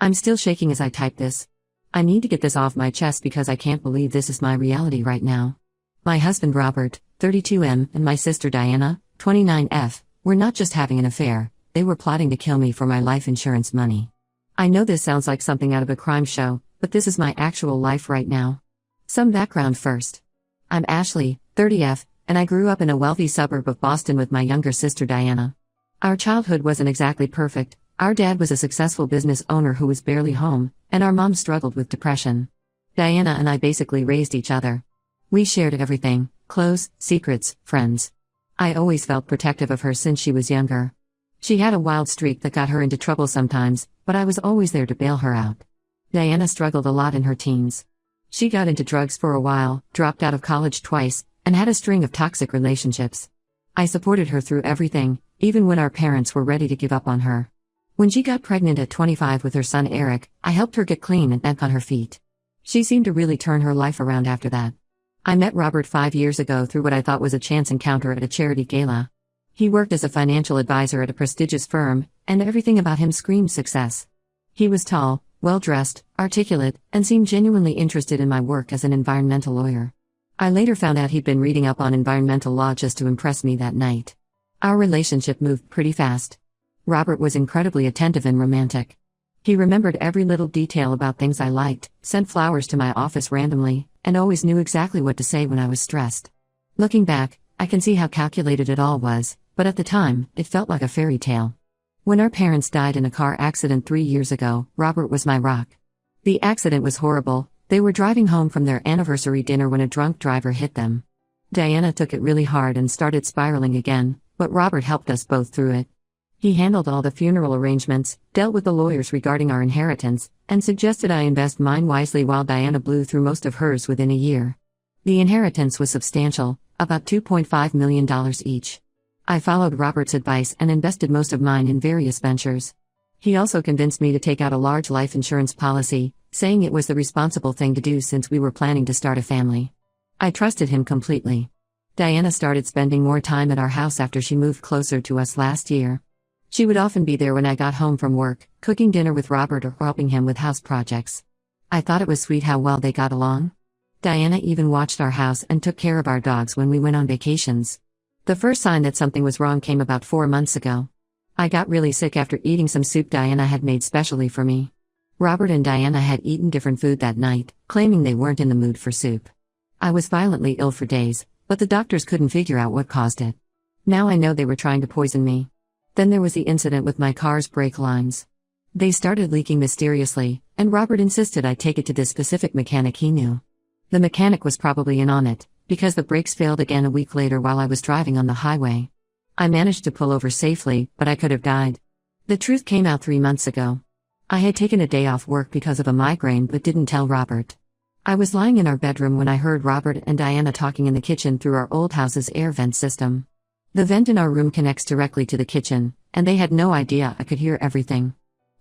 I'm still shaking as I type this. I need to get this off my chest because I can't believe this is my reality right now. My husband Robert, 32M, and my sister Diana, 29F, were not just having an affair, they were plotting to kill me for my life insurance money. I know this sounds like something out of a crime show, but this is my actual life right now. Some background first. I'm Ashley, 30F, and I grew up in a wealthy suburb of Boston with my younger sister Diana. Our childhood wasn't exactly perfect. Our dad was a successful business owner who was barely home, and our mom struggled with depression. Diana and I basically raised each other. We shared everything: clothes, secrets, friends. I always felt protective of her since she was younger. She had a wild streak that got her into trouble sometimes, but I was always there to bail her out. Diana struggled a lot in her teens. She got into drugs for a while, dropped out of college twice, and had a string of toxic relationships. I supported her through everything, even when our parents were ready to give up on her. When she got pregnant at 25 with her son Eric, I helped her get clean and back on her feet. She seemed to really turn her life around after that. I met Robert 5 years ago through what I thought was a chance encounter at a charity gala. He worked as a financial advisor at a prestigious firm, and everything about him screamed success. He was tall, well-dressed, articulate, and seemed genuinely interested in my work as an environmental lawyer. I later found out he'd been reading up on environmental law just to impress me that night. Our relationship moved pretty fast. Robert was incredibly attentive and romantic. He remembered every little detail about things I liked, sent flowers to my office randomly, and always knew exactly what to say when I was stressed. Looking back, I can see how calculated it all was, but at the time, it felt like a fairy tale. When our parents died in a car accident 3 years ago, Robert was my rock. The accident was horrible. They were driving home from their anniversary dinner when a drunk driver hit them. Diana took it really hard and started spiraling again, but Robert helped us both through it. He handled all the funeral arrangements, dealt with the lawyers regarding our inheritance, and suggested I invest mine wisely while Diana blew through most of hers within a year. The inheritance was substantial, about $2.5 million each. I followed Robert's advice and invested most of mine in various ventures. He also convinced me to take out a large life insurance policy, saying it was the responsible thing to do since we were planning to start a family. I trusted him completely. Diana started spending more time at our house after she moved closer to us last year. She would often be there when I got home from work, cooking dinner with Robert or helping him with house projects. I thought it was sweet how well they got along. Diana even watched our house and took care of our dogs when we went on vacations. The first sign that something was wrong came about 4 months ago. I got really sick after eating some soup Diana had made specially for me. Robert and Diana had eaten different food that night, claiming they weren't in the mood for soup. I was violently ill for days, but the doctors couldn't figure out what caused it. Now I know they were trying to poison me. Then there was the incident with my car's brake lines. They started leaking mysteriously, and Robert insisted I take it to this specific mechanic he knew. The mechanic was probably in on it, because the brakes failed again a week later while I was driving on the highway. I managed to pull over safely, but I could have died. The truth came out 3 months ago. I had taken a day off work because of a migraine but didn't tell Robert. I was lying in our bedroom when I heard Robert and Diana talking in the kitchen through our old house's air vent system. The vent in our room connects directly to the kitchen, and they had no idea I could hear everything.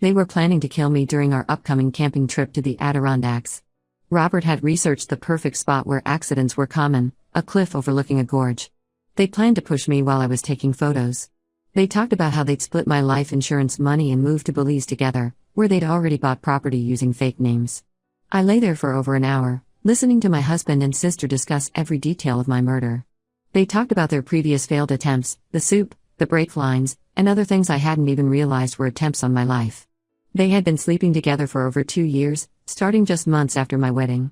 They were planning to kill me during our upcoming camping trip to the Adirondacks. Robert had researched the perfect spot where accidents were common, a cliff overlooking a gorge. They planned to push me while I was taking photos. They talked about how they'd split my life insurance money and move to Belize together, where they'd already bought property using fake names. I lay there for over an hour, listening to my husband and sister discuss every detail of my murder. They talked about their previous failed attempts, the soup, the brake lines, and other things I hadn't even realized were attempts on my life. They had been sleeping together for over 2 years, starting just months after my wedding.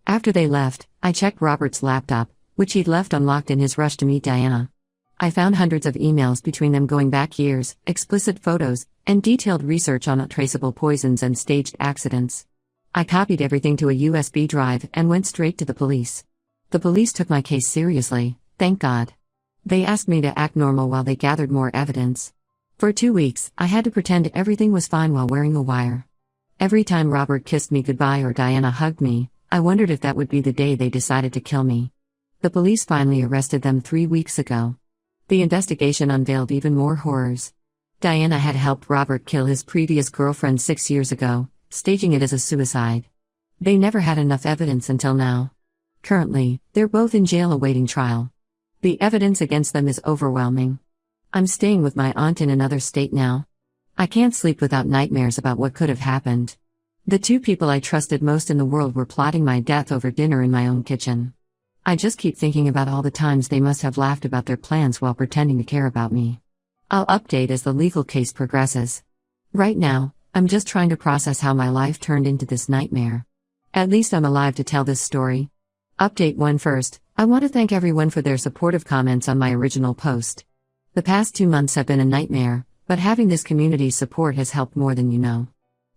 After they left, I checked Robert's laptop, which he'd left unlocked in his rush to meet Diana. I found hundreds of emails between them going back years, explicit photos, and detailed research on untraceable poisons and staged accidents. I copied everything to a USB drive and went straight to the police. The police took my case seriously, thank God. They asked me to act normal while they gathered more evidence. For 2 weeks, I had to pretend everything was fine while wearing a wire. Every time Robert kissed me goodbye or Diana hugged me, I wondered if that would be the day they decided to kill me. The police finally arrested them 3 weeks ago. The investigation unveiled even more horrors. Diana had helped Robert kill his previous girlfriend 6 years ago, staging it as a suicide. They never had enough evidence until now. Currently, they're both in jail awaiting trial. The evidence against them is overwhelming. I'm staying with my aunt in another state now. I can't sleep without nightmares about what could have happened. The two people I trusted most in the world were plotting my death over dinner in my own kitchen. I just keep thinking about all the times they must have laughed about their plans while pretending to care about me. I'll update as the legal case progresses. Right now, I'm just trying to process how my life turned into this nightmare. At least I'm alive to tell this story. Update 1 first, I want to thank everyone for their supportive comments on my original post. The past 2 months have been a nightmare, but having this community's support has helped more than you know.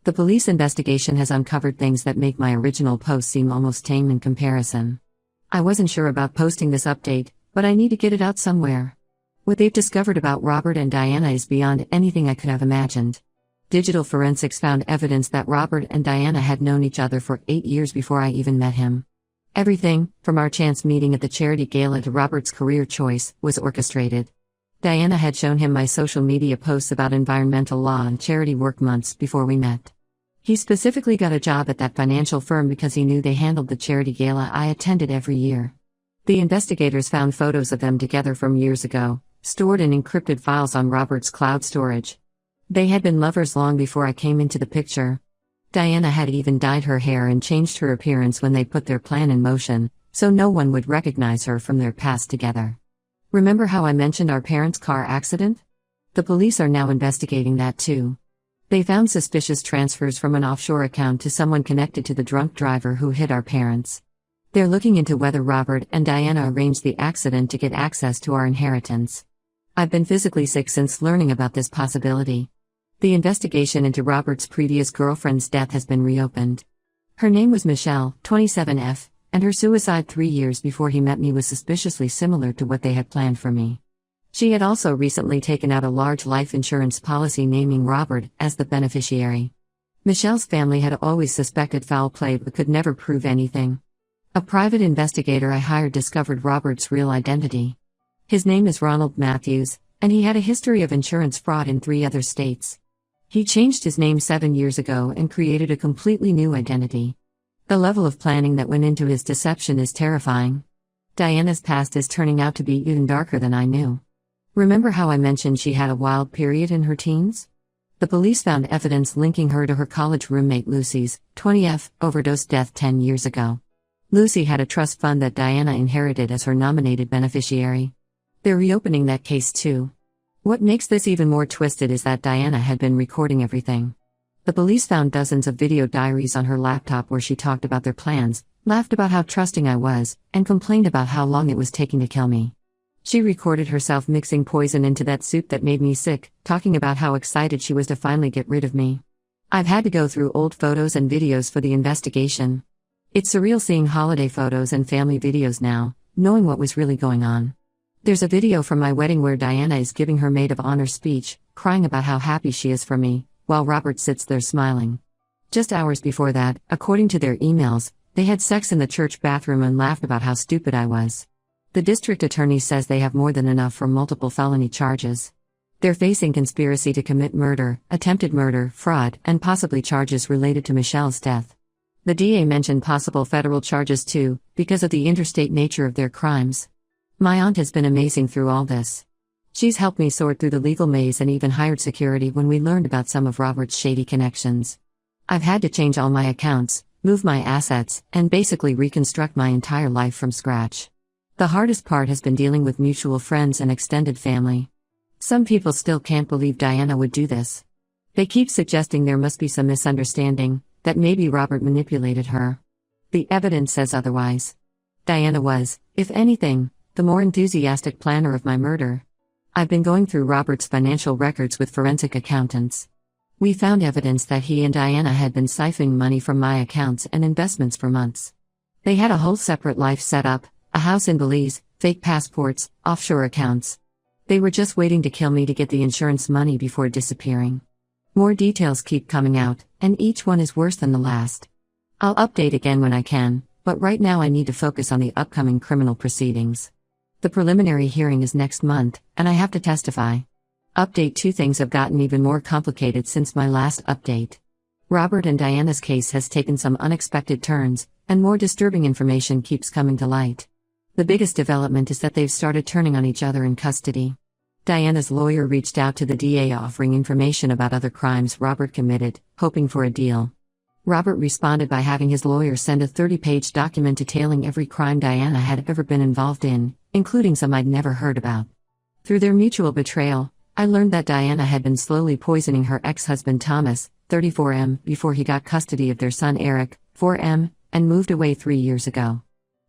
The police investigation has uncovered things that make my original post seem almost tame in comparison. I wasn't sure about posting this update, but I need to get it out somewhere. What they've discovered about Robert and Diana is beyond anything I could have imagined. Digital forensics found evidence that Robert and Diana had known each other for 8 years before I even met him. Everything, from our chance meeting at the charity gala to Robert's career choice, was orchestrated. Diana had shown him my social media posts about environmental law and charity work months before we met. He specifically got a job at that financial firm because he knew they handled the charity gala I attended every year. The investigators found photos of them together from years ago, stored in encrypted files on Robert's cloud storage. They had been lovers long before I came into the picture. Diana had even dyed her hair and changed her appearance when they put their plan in motion, so no one would recognize her from their past together. Remember how I mentioned our parents' car accident? The police are now investigating that too. They found suspicious transfers from an offshore account to someone connected to the drunk driver who hit our parents. They're looking into whether Robert and Diana arranged the accident to get access to our inheritance. I've been physically sick since learning about this possibility. The investigation into Robert's previous girlfriend's death has been reopened. Her name was Michelle, 27F, and her suicide 3 years before he met me was suspiciously similar to what they had planned for me. She had also recently taken out a large life insurance policy naming Robert as the beneficiary. Michelle's family had always suspected foul play but could never prove anything. A private investigator I hired discovered Robert's real identity. His name is Ronald Matthews, and he had a history of insurance fraud in 3 other states. He changed his name 7 years ago and created a completely new identity. The level of planning that went into his deception is terrifying. Diana's past is turning out to be even darker than I knew. Remember how I mentioned she had a wild period in her teens? The police found evidence linking her to her college roommate Lucy's, 20F, overdose death 10 years ago. Lucy had a trust fund that Diana inherited as her nominated beneficiary. They're reopening that case too. What makes this even more twisted is that Diana had been recording everything. The police found dozens of video diaries on her laptop where she talked about their plans, laughed about how trusting I was, and complained about how long it was taking to kill me. She recorded herself mixing poison into that soup that made me sick, talking about how excited she was to finally get rid of me. I've had to go through old photos and videos for the investigation. It's surreal seeing holiday photos and family videos now, knowing what was really going on. There's a video from my wedding where Diana is giving her maid of honor speech, crying about how happy she is for me, while Robert sits there smiling. Just hours before that, according to their emails, they had sex in the church bathroom and laughed about how stupid I was. The district attorney says they have more than enough for multiple felony charges. They're facing conspiracy to commit murder, attempted murder, fraud, and possibly charges related to Michelle's death. The DA mentioned possible federal charges too, because of the interstate nature of their crimes. My aunt has been amazing through all this. She's helped me sort through the legal maze and even hired security when we learned about some of Robert's shady connections. I've had to change all my accounts, move my assets, and basically reconstruct my entire life from scratch. The hardest part has been dealing with mutual friends and extended family. Some people still can't believe Diana would do this. They keep suggesting there must be some misunderstanding, that maybe Robert manipulated her. The evidence says otherwise. Diana was, if anything, the more enthusiastic planner of my murder. I've been going through Robert's financial records with forensic accountants. We found evidence that he and Diana had been siphoning money from my accounts and investments for months. They had a whole separate life set up, a house in Belize, fake passports, offshore accounts. They were just waiting to kill me to get the insurance money before disappearing. More details keep coming out, and each one is worse than the last. I'll update again when I can, but right now I need to focus on the upcoming criminal proceedings. The preliminary hearing is next month, and I have to testify. Update 2: things have gotten even more complicated since my last update. Robert and Diana's case has taken some unexpected turns, and more disturbing information keeps coming to light. The biggest development is that they've started turning on each other in custody. Diana's lawyer reached out to the DA offering information about other crimes Robert committed, hoping for a deal. Robert responded by having his lawyer send a 30-page document detailing every crime Diana had ever been involved in, including some I'd never heard about. Through their mutual betrayal, I learned that Diana had been slowly poisoning her ex-husband Thomas, 34M, before he got custody of their son Eric, 4M, and moved away 3 years ago.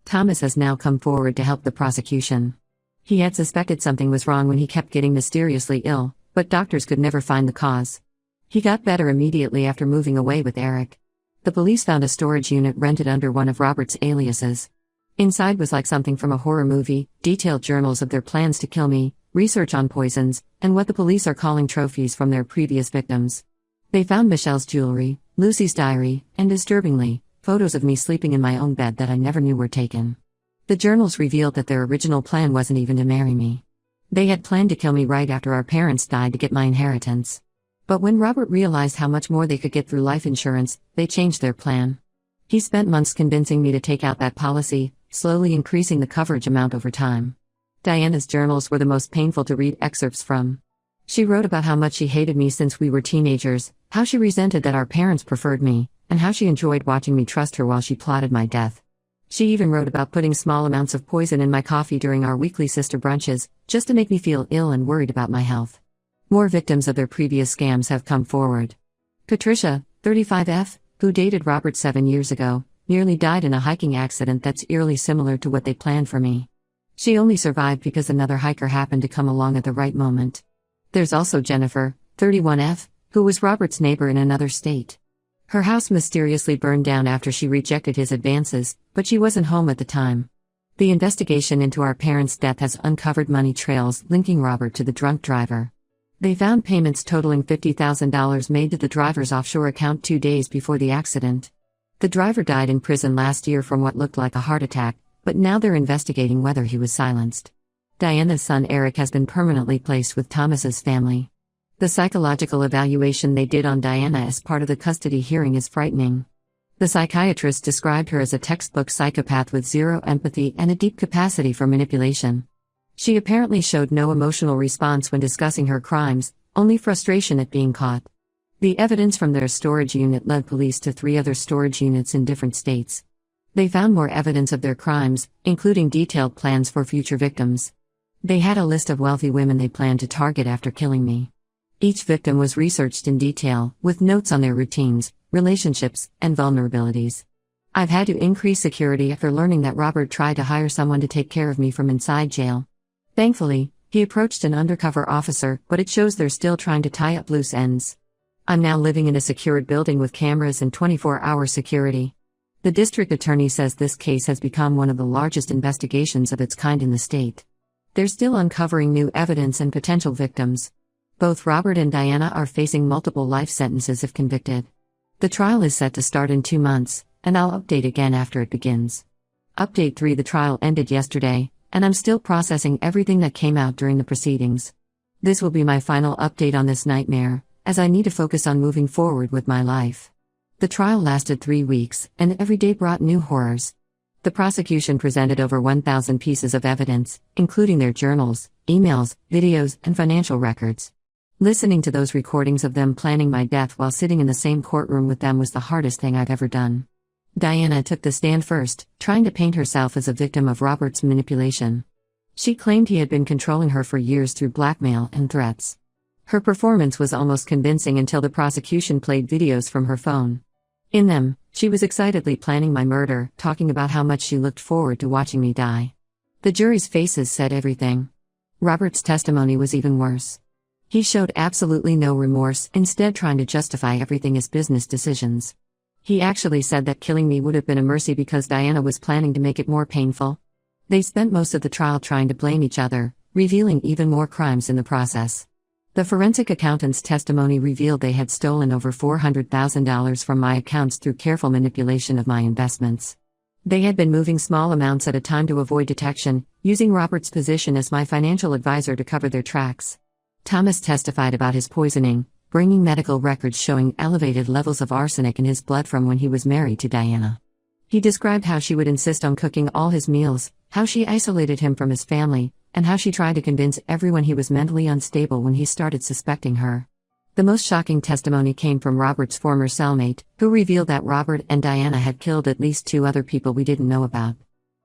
Thomas has now come forward to help the prosecution. He had suspected something was wrong when he kept getting mysteriously ill, but doctors could never find the cause. He got better immediately after moving away with Eric. The police found a storage unit rented under one of Robert's aliases. Inside was like something from a horror movie, detailed journals of their plans to kill me, research on poisons, and what the police are calling trophies from their previous victims. They found Michelle's jewelry, Lucy's diary, and disturbingly, photos of me sleeping in my own bed that I never knew were taken. The journals revealed that their original plan wasn't even to marry me. They had planned to kill me right after our parents died to get my inheritance. But when Robert realized how much more they could get through life insurance, they changed their plan. He spent months convincing me to take out that policy, slowly increasing the coverage amount over time. Diana's journals were the most painful to read excerpts from. She wrote about how much she hated me since we were teenagers, how she resented that our parents preferred me, and how she enjoyed watching me trust her while she plotted my death. She even wrote about putting small amounts of poison in my coffee during our weekly sister brunches, just to make me feel ill and worried about my health. More victims of their previous scams have come forward. Patricia, 35F, who dated Robert 7 years ago, nearly died in a hiking accident that's eerily similar to what they planned for me. She only survived because another hiker happened to come along at the right moment. There's also Jennifer, 31F, who was Robert's neighbor in another state. Her house mysteriously burned down after she rejected his advances, but she wasn't home at the time. The investigation into our parents' death has uncovered money trails linking Robert to the drunk driver. They found payments totaling $50,000 made to the driver's offshore account 2 days before the accident. The driver died in prison last year from what looked like a heart attack, but now they're investigating whether he was silenced. Diana's son Eric has been permanently placed with Thomas's family. The psychological evaluation they did on Diana as part of the custody hearing is frightening. The psychiatrist described her as a textbook psychopath with zero empathy and a deep capacity for manipulation. She apparently showed no emotional response when discussing her crimes, only frustration at being caught. The evidence from their storage unit led police to 3 other storage units in different states. They found more evidence of their crimes, including detailed plans for future victims. They had a list of wealthy women they planned to target after killing me. Each victim was researched in detail, with notes on their routines, relationships, and vulnerabilities. I've had to increase security after learning that Robert tried to hire someone to take care of me from inside jail. Thankfully, he approached an undercover officer, but it shows they're still trying to tie up loose ends. I'm now living in a secured building with cameras and 24-hour security. The district attorney says this case has become one of the largest investigations of its kind in the state. They're still uncovering new evidence and potential victims. Both Robert and Diana are facing multiple life sentences if convicted. The trial is set to start in 2 months, and I'll update again after it begins. Update 3: The trial ended yesterday, and I'm still processing everything that came out during the proceedings. This will be my final update on this nightmare, as I need to focus on moving forward with my life. The trial lasted 3 weeks, and every day brought new horrors. The prosecution presented over 1,000 pieces of evidence, including their journals, emails, videos, and financial records. Listening to those recordings of them planning my death while sitting in the same courtroom with them was the hardest thing I've ever done. Diana took the stand first, trying to paint herself as a victim of Robert's manipulation. She claimed he had been controlling her for years through blackmail and threats. Her performance was almost convincing until the prosecution played videos from her phone. In them, she was excitedly planning my murder, talking about how much she looked forward to watching me die. The jury's faces said everything. Robert's testimony was even worse. He showed absolutely no remorse, instead trying to justify everything as business decisions. He actually said that killing me would have been a mercy because Diana was planning to make it more painful. They spent most of the trial trying to blame each other, revealing even more crimes in the process. The forensic accountant's testimony revealed they had stolen over $400,000 from my accounts through careful manipulation of my investments. They had been moving small amounts at a time to avoid detection, using Robert's position as my financial advisor to cover their tracks. Thomas testified about his poisoning, bringing medical records showing elevated levels of arsenic in his blood from when he was married to Diana. He described how she would insist on cooking all his meals, how she isolated him from his family, and how she tried to convince everyone he was mentally unstable when he started suspecting her. The most shocking testimony came from Robert's former cellmate, who revealed that Robert and Diana had killed at least 2 other people we didn't know about.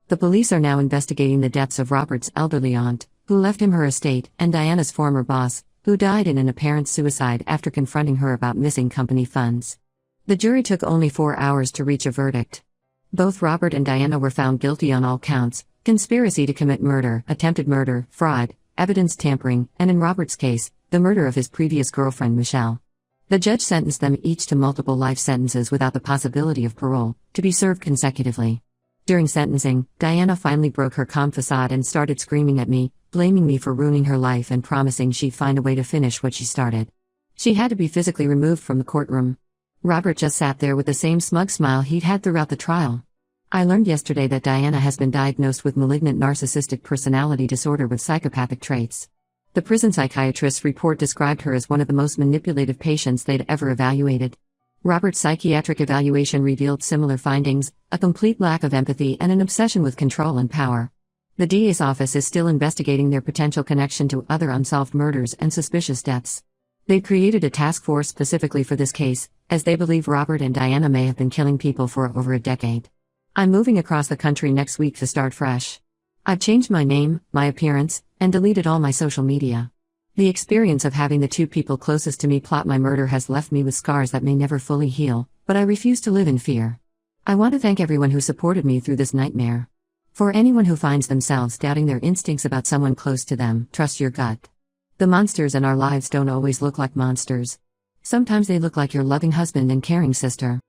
The police are now investigating the deaths of Robert's elderly aunt, who left him her estate, and Diana's former boss, who died in an apparent suicide after confronting her about missing company funds. The jury took only 4 hours to reach a verdict. Both Robert and Diana were found guilty on all counts: conspiracy to commit murder, attempted murder, fraud, evidence tampering, and in Robert's case, the murder of his previous girlfriend Michelle. The judge sentenced them each to multiple life sentences without the possibility of parole, to be served consecutively. During sentencing, Diana finally broke her calm facade and started screaming at me, blaming me for ruining her life and promising she'd find a way to finish what she started. She had to be physically removed from the courtroom. Robert just sat there with the same smug smile he'd had throughout the trial. I learned yesterday that Diana has been diagnosed with malignant narcissistic personality disorder with psychopathic traits. The prison psychiatrist's report described her as one of the most manipulative patients they'd ever evaluated. Robert's psychiatric evaluation revealed similar findings: a complete lack of empathy and an obsession with control and power. The DA's office is still investigating their potential connection to other unsolved murders and suspicious deaths. They've created a task force specifically for this case, as they believe Robert and Diana may have been killing people for over a decade. I'm moving across the country next week to start fresh. I've changed my name, my appearance, and deleted all my social media. The experience of having the 2 people closest to me plot my murder has left me with scars that may never fully heal, but I refuse to live in fear. I want to thank everyone who supported me through this nightmare. For anyone who finds themselves doubting their instincts about someone close to them, trust your gut. The monsters in our lives don't always look like monsters. Sometimes they look like your loving husband and caring sister.